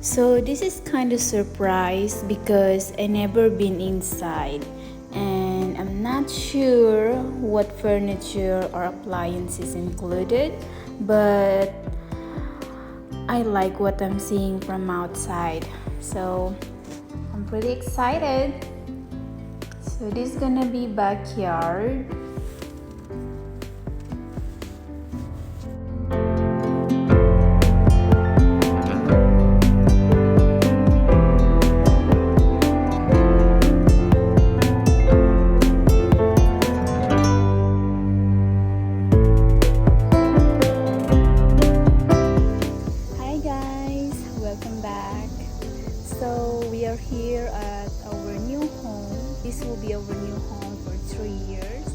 So this is kind of surprise because I never been inside and I'm not sure what furniture or appliances included, but I like what I'm seeing from outside. So I'm pretty excited. So this is gonna be backyard. Hi guys, welcome back. So we are here at our new home. This will be our new home for 3 years,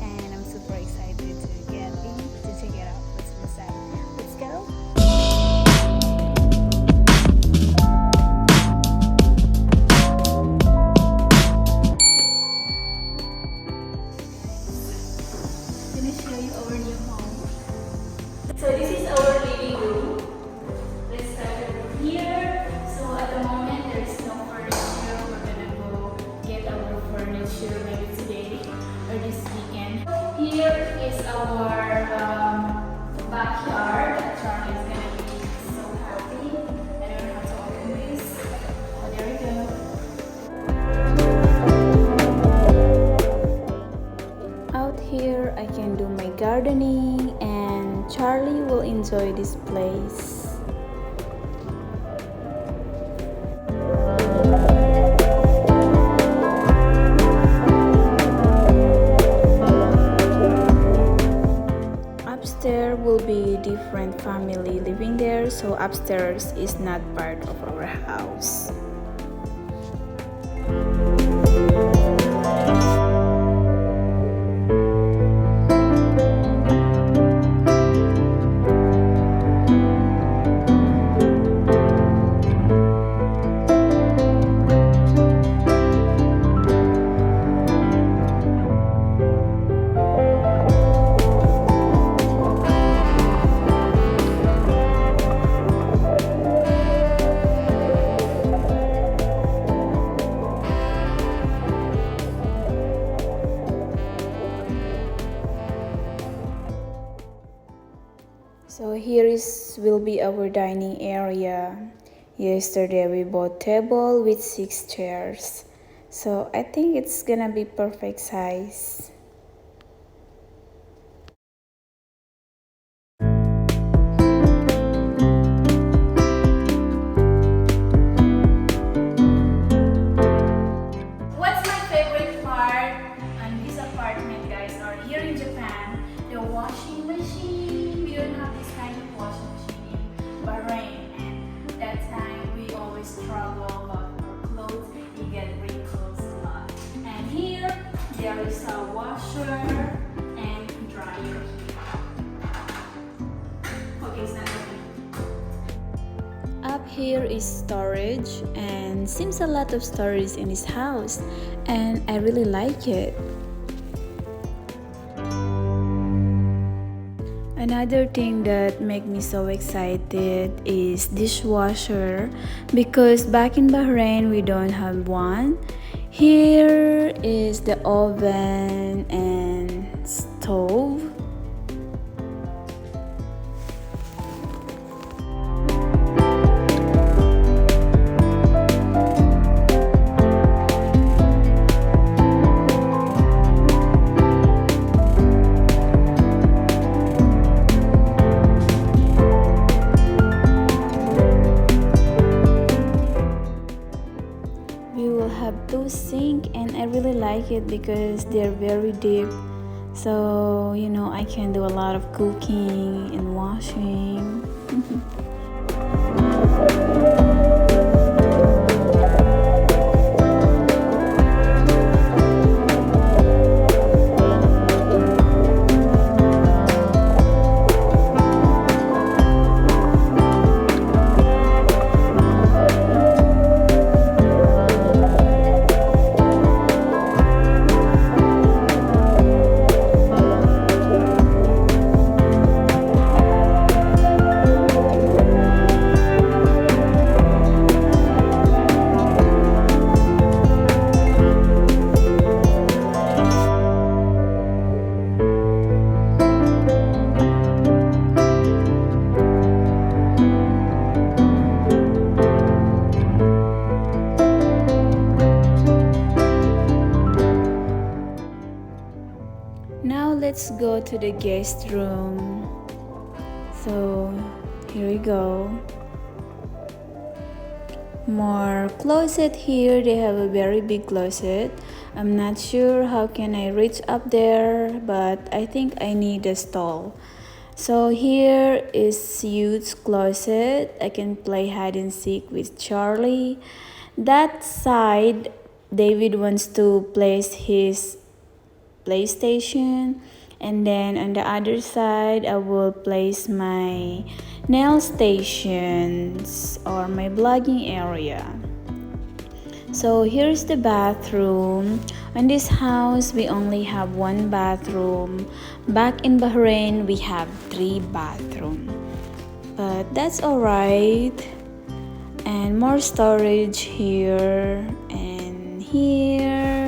and I'm super excited to get in to check it out. Let's go inside. Let's go. I'm gonna show you our new home. So this is our living room. Let's start from here. So at the moment there's no furniture. We're gonna go get our furniture maybe today or this weekend. Here is our backyard. Charlie is gonna be so happy. I don't know how to open this. Oh, there we go. Out here I can do my gardening and Charlie will enjoy this place. Upstairs will be different family living there, so upstairs is not part of our house. So here is will be our dining area. Yesterday we bought table with 6 chairs. So I think it's gonna be perfect size. What's my favorite part on this apartment, guys, or here in Japan? The washing machine. We don't have this kind of washing machine in Bahrain, and that time we always struggle about our clothes. We get wrinkles a lot. And here there is a washer and dryer. Okay, it's not working. Up here is storage, and seems a lot of storage in this house, and I really like it. Another thing that make me so excited is dishwasher, because back in Bahrain we don't have one. Here is the oven and stove. We will have 2 sinks, and I really like it because they're very deep. So, you know, I can do a lot of cooking and washing. let's go to the guest room. So here we go. More closet here. They have a very big closet. I'm not sure how can I reach up there, but I think I need a stall. So here is huge closet. I can play hide and seek with Charlie. That side, David wants to place his PlayStation, and then on the other side I will place my nail stations or my blogging area. So here's the bathroom. In this house we only have one bathroom. Back in Bahrain we have 3 bathrooms, but that's alright. And more storage here and here.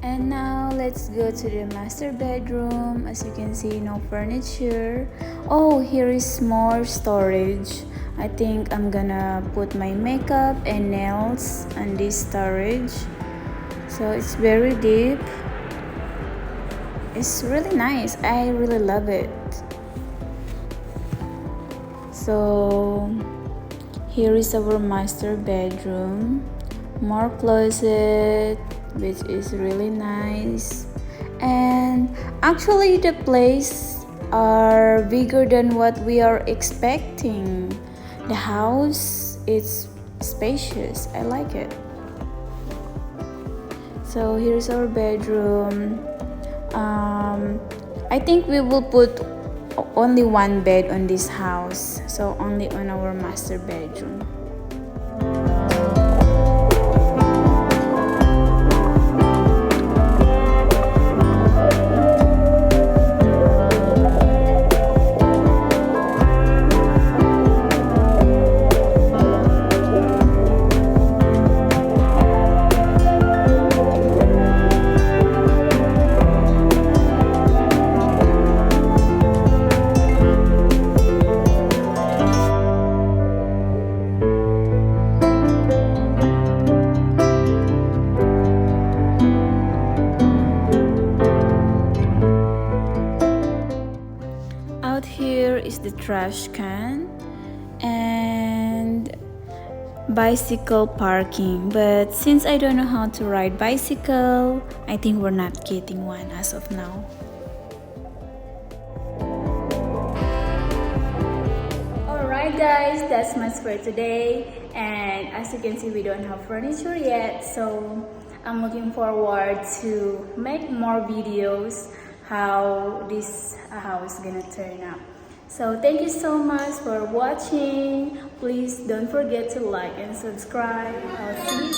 And now let's go to the master bedroom. As you can see, no furniture. Oh, here is more storage. I think I'm gonna put my makeup and nails on this storage. So it's very deep. It's really nice. I really love it. So here is our master bedroom. More closet, which is really nice. And actually the place are bigger than what we are expecting. The house is spacious. I like it. So here's our bedroom. I think we will put only one bed on this house, so only on our master bedroom. Out here is the trash can and bicycle parking, but since I don't know how to ride bicycle, I think we're not getting one as of now. Alright guys, that's much for today, and as you can see we don't have furniture yet, so I'm looking forward to make more videos how this house gonna turn out. So thank you so much for watching. Please don't forget to like and subscribe. I'll see you